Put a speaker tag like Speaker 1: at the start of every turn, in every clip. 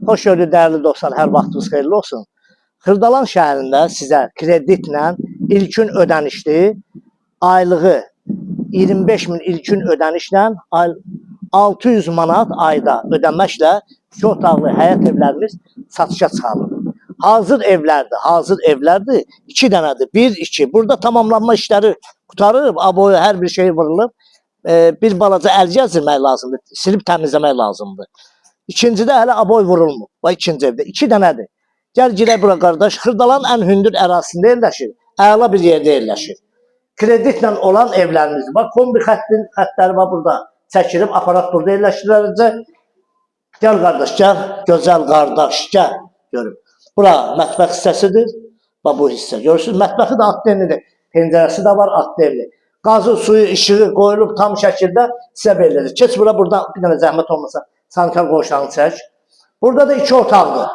Speaker 1: Xoş gördük dəyərli dostlar, hər vaxtınız xeyirli olsun. Xırdalan şəhərində sizə kreditlə ilkin ödənişli, aylığı 25.000 ilkin ödənişlə 600 manat ayda ödənməklə 2 otaqlı həyət evlərimiz satışa çıxarılır. Hazır evlərdir. 2 dənədir. 1, 2. Burada tamamlanma işləri qutarıb, aboyu hər bir şey vurulub. Bir balaca əl gəzdirmək lazımdır, silib təmizləmək lazımdır. İkincidə hələ aboy vurulmur. Bax, ikinci evdə 2 dənədir. Gəl girək bura qardaş. Xırdalan ən hündür ərazisində yerləşir. Əla bir yerdə yerləşir. Kreditlə olan evlərimiz. Bax, kombi xəttləri var burada. Çəkilib, aparat burada yerləşdiriləcək. Gəl qardaş, gəl. Gözəl qardaş, gəl. Görün. Bura mətbəx hissəsidir. Bax, bu hissə. Görürsünüz, mətbəxi də atdenlidir. Pencərəsi də var, atdenli. Qazı, suyu, işığı qoyulub tam şəkildə sizə verilir. Keç bura, buradan bir dənə zəhmət olmasa sanitar qonşanı çək. Burada da 2 otaqlı.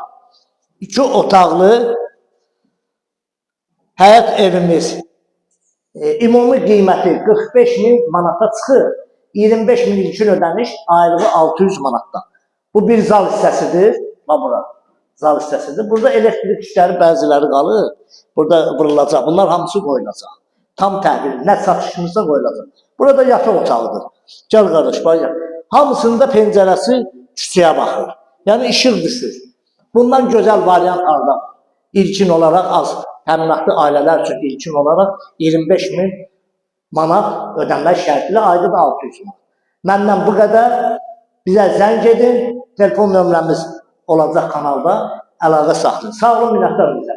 Speaker 1: 2 otaqlı həyət evimiz. Ümumi qiyməti 45.000 manata çıxır. 25.000 ilkin ödəniş, aylığı 600 manatdan. Bu bir zal hissəsidir. Bax, bura. Zal hissəsidir. Burada elektrik işləri bəziləri qalır. Burada vurulacaq. Bunlar hamısı qoyulacaq. Tam təhvil. Nə satışımızda qoyulacaq. Burada yataq otağıdır. Gəl qardaş, bax. Hamısında pencərəsi küçəyə baxır. Yəni işıq düşür. Bundan gözəl variant harda? İlkin olaraq az. Təminatlı ailələr üçün ilkin olaraq 25.000 manat ödənmək şərtilə ayda da 600 manat. Məndən bu qədər. Bizə zəng edin. Telefon nömrəmiz olacaq kanalda. Əlaqə saxlayın. Sağ olun, minnətdarım bizə.